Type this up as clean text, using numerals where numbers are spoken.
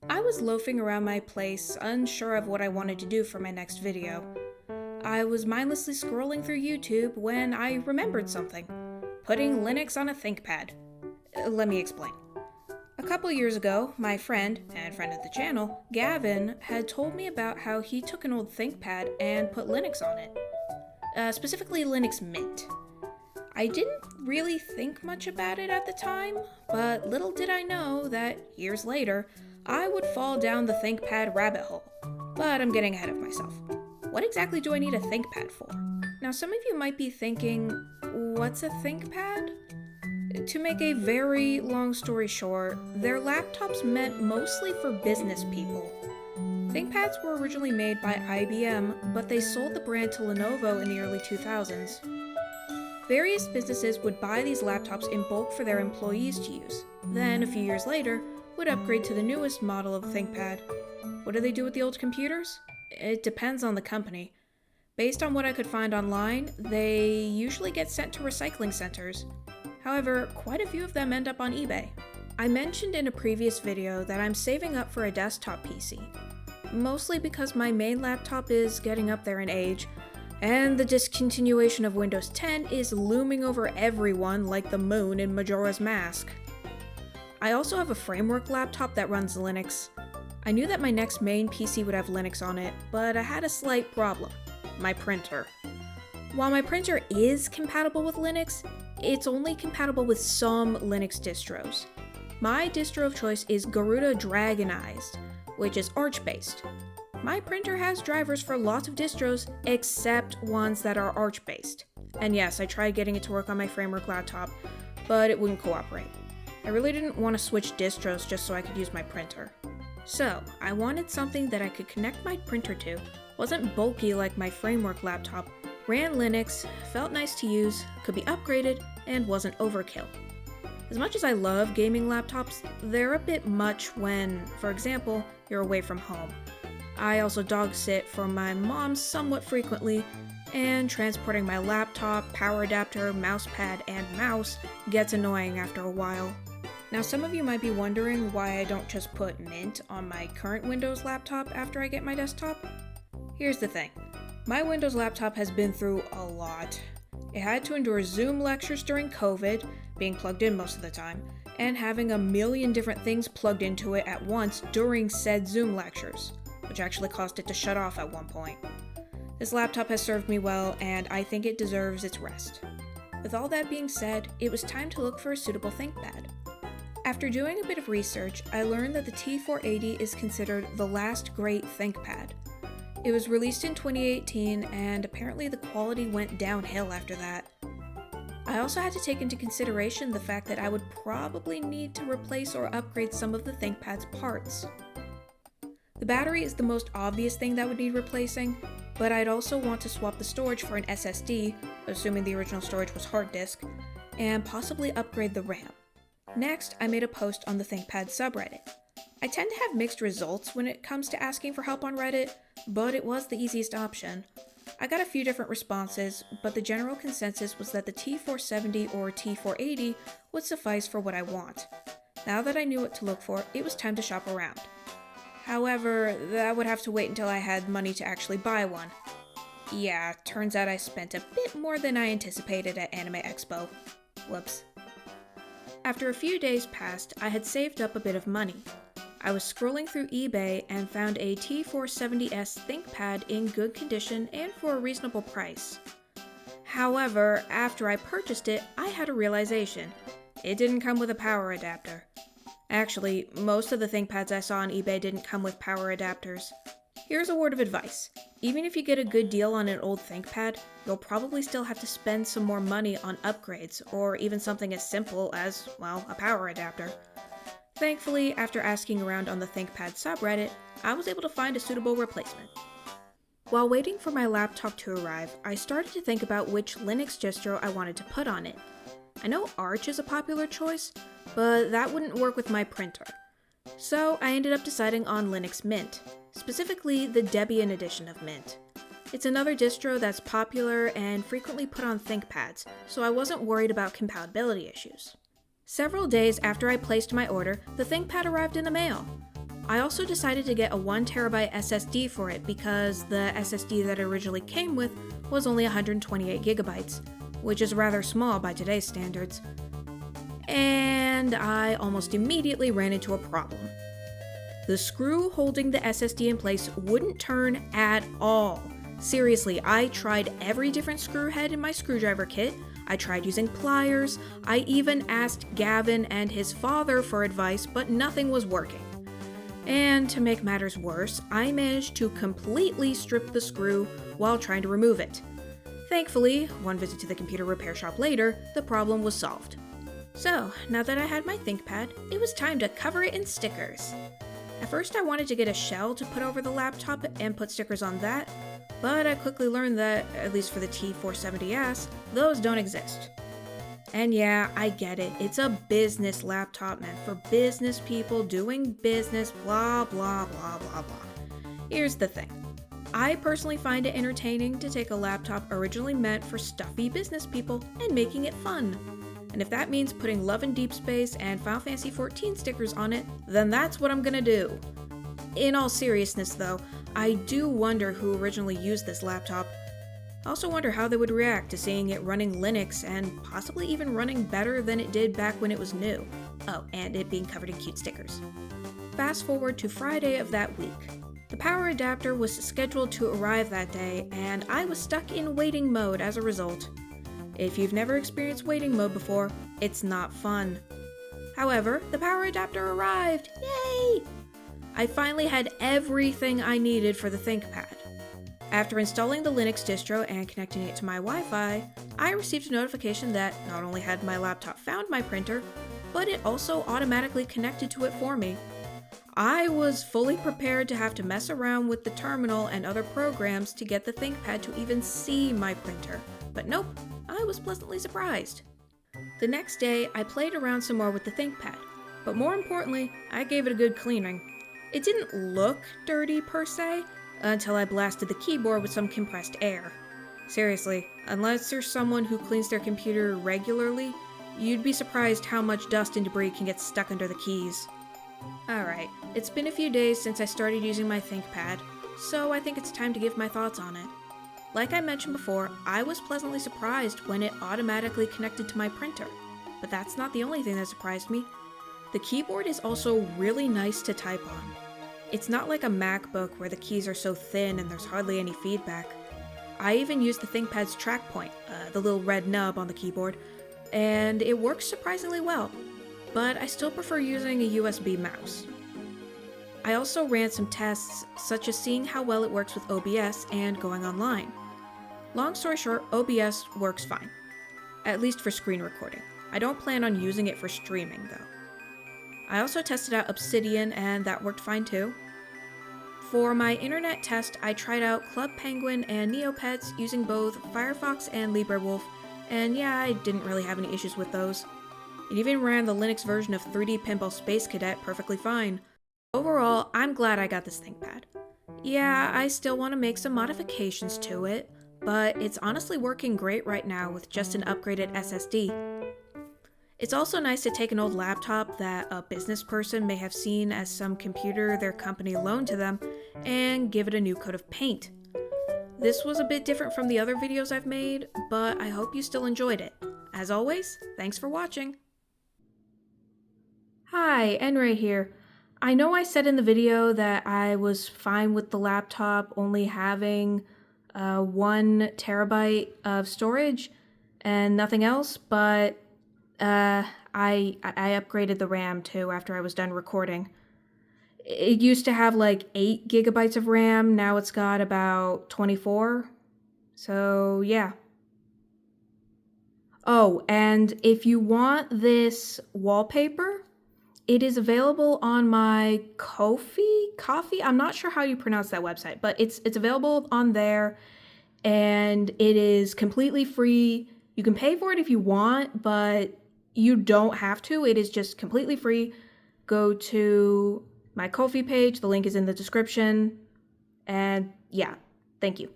I was loafing around my place, unsure of what I wanted to do for my next video. I was mindlessly scrolling through YouTube when I remembered something: putting Linux on a ThinkPad. Let me explain. A couple years ago, my friend, and friend of the channel, Gavin, had told me about how he took an old ThinkPad and put Linux on it. Specifically Linux Mint. I didn't really think much about it at the time, but little did I know that, years later, I would fall down the ThinkPad rabbit hole. But I'm getting ahead of myself. What exactly do I need a ThinkPad for? Now, some of you might be thinking, what's a ThinkPad? To make a very long story short, their laptops meant mostly for business people. ThinkPads were originally made by IBM, but they sold the brand to Lenovo in the early 2000s. Various businesses would buy these laptops in bulk for their employees to use, then a few years later, would upgrade to the newest model of ThinkPad. What do they do with the old computers? It depends on the company. Based on what I could find online, they usually get sent to recycling centers. However, quite a few of them end up on eBay. I mentioned in a previous video that I'm saving up for a desktop PC, mostly because my main laptop is getting up there in age, and the discontinuation of Windows 10 is looming over everyone like the moon in Majora's Mask. I also have a framework laptop that runs Linux. I knew that my next main PC would have Linux on it, but I had a slight problem: my printer. While my printer is compatible with Linux, it's only compatible with some Linux distros. My distro of choice is Garuda Dragonized, which is Arch-based. My printer has drivers for lots of distros, except ones that are Arch-based. And yes, I tried getting it to work on my framework laptop, but it wouldn't cooperate. I really didn't want to switch distros just so I could use my printer. So, I wanted something that I could connect my printer to, wasn't bulky like my framework laptop, ran Linux, felt nice to use, could be upgraded, and wasn't overkill. As much as I love gaming laptops, they're a bit much when, for example, you're away from home. I also dog sit for my mom somewhat frequently, and transporting my laptop, power adapter, mousepad, and mouse gets annoying after a while. Now, some of you might be wondering why I don't just put Mint on my current Windows laptop after I get my desktop. Here's the thing. My Windows laptop has been through a lot. It had to endure Zoom lectures during COVID, being plugged in most of the time, and having a million different things plugged into it at once during said Zoom lectures, which actually caused it to shut off at one point. This laptop has served me well, and I think it deserves its rest. With all that being said, it was time to look for a suitable ThinkPad. After doing a bit of research, I learned that the T480 is considered the last great ThinkPad. It was released in 2018, and apparently the quality went downhill after that. I also had to take into consideration the fact that I would probably need to replace or upgrade some of the ThinkPad's parts. The battery is the most obvious thing that would need replacing, but I'd also want to swap the storage for an SSD, assuming the original storage was hard disk, and possibly upgrade the RAM. Next, I made a post on the ThinkPad subreddit. I tend to have mixed results when it comes to asking for help on Reddit, but it was the easiest option. I got a few different responses, but the general consensus was that the T470 or T480 would suffice for what I want. Now that I knew what to look for, it was time to shop around. However, that would have to wait until I had money to actually buy one. Yeah, turns out I spent a bit more than I anticipated at Anime Expo. Whoops. After a few days passed, I had saved up a bit of money. I was scrolling through eBay and found a T470S ThinkPad in good condition and for a reasonable price. However, after I purchased it, I had a realization. It didn't come with a power adapter. Actually, most of the ThinkPads I saw on eBay didn't come with power adapters. Here's a word of advice. Even if you get a good deal on an old ThinkPad, you'll probably still have to spend some more money on upgrades, or even something as simple as, well, a power adapter. Thankfully, after asking around on the ThinkPad subreddit, I was able to find a suitable replacement. While waiting for my laptop to arrive, I started to think about which Linux distro I wanted to put on it. I know Arch is a popular choice, but that wouldn't work with my printer. So I ended up deciding on Linux Mint, specifically the Debian edition of Mint. It's another distro that's popular and frequently put on ThinkPads, so I wasn't worried about compatibility issues. Several days after I placed my order, the ThinkPad arrived in the mail. I also decided to get a 1TB SSD for it because the SSD that it originally came with was only 128GB, which is rather small by today's standards. And I almost immediately ran into a problem. The screw holding the SSD in place wouldn't turn at all. Seriously, I tried every different screw head in my screwdriver kit. I tried using pliers. I even asked Gavin and his father for advice, but nothing was working. And to make matters worse, I managed to completely strip the screw while trying to remove it. Thankfully, one visit to the computer repair shop later, the problem was solved. So, now that I had my ThinkPad, it was time to cover it in stickers. At first I wanted to get a shell to put over the laptop and put stickers on that, but I quickly learned that, at least for the T470S, those don't exist. And yeah, I get it, it's a business laptop meant for business people doing business, blah blah blah blah blah. Here's the thing. I personally find it entertaining to take a laptop originally meant for stuffy business people and making it fun. And if that means putting Love in Deep Space and Final Fantasy XIV stickers on it, then that's what I'm gonna do. In all seriousness though, I do wonder who originally used this laptop. I also wonder how they would react to seeing it running Linux and possibly even running better than it did back when it was new. Oh, and it being covered in cute stickers. Fast forward to Friday of that week. The power adapter was scheduled to arrive that day, and I was stuck in waiting mode as a result. If you've never experienced waiting mode before, it's not fun. However, the power adapter arrived! Yay! I finally had everything I needed for the ThinkPad. After installing the Linux distro and connecting it to my Wi-Fi, I received a notification that not only had my laptop found my printer, but it also automatically connected to it for me. I was fully prepared to have to mess around with the terminal and other programs to get the ThinkPad to even see my printer, but nope, I was pleasantly surprised. The next day, I played around some more with the ThinkPad, but more importantly, I gave it a good cleaning. It didn't look dirty per se, until I blasted the keyboard with some compressed air. Seriously, unless you're someone who cleans their computer regularly, you'd be surprised how much dust and debris can get stuck under the keys. Alright, it's been a few days since I started using my ThinkPad, so I think it's time to give my thoughts on it. Like I mentioned before, I was pleasantly surprised when it automatically connected to my printer, but that's not the only thing that surprised me. The keyboard is also really nice to type on. It's not like a MacBook where the keys are so thin and there's hardly any feedback. I even used the ThinkPad's track point, the little red nub on the keyboard, and it works surprisingly well, but I still prefer using a USB mouse. I also ran some tests, such as seeing how well it works with OBS and going online. Long story short, OBS works fine, at least for screen recording. I don't plan on using it for streaming though. I also tested out Obsidian and that worked fine too. For my internet test, I tried out Club Penguin and Neopets using both Firefox and LibreWolf, and yeah, I didn't really have any issues with those. It even ran the Linux version of 3D Pinball Space Cadet perfectly fine. Overall, I'm glad I got this ThinkPad. Yeah, I still want to make some modifications to it, but it's honestly working great right now with just an upgraded SSD. It's also nice to take an old laptop that a business person may have seen as some computer their company loaned to them and give it a new coat of paint. This was a bit different from the other videos I've made, but I hope you still enjoyed it. As always, thanks for watching. Hi, Enray here. I know I said in the video that I was fine with the laptop only having 1TB of storage and nothing else, but I upgraded the RAM too after I was done recording. It used to have like 8GB of RAM, now it's got about 24. So yeah. Oh, and if you want this wallpaper, it is available on my Ko-fi? I'm not sure how you pronounce that website, but it's available on there, and it is completely free. You can pay for it if you want, but you don't have to. It is just completely free. Go to my Ko-fi page. The link is in the description. And yeah, thank you.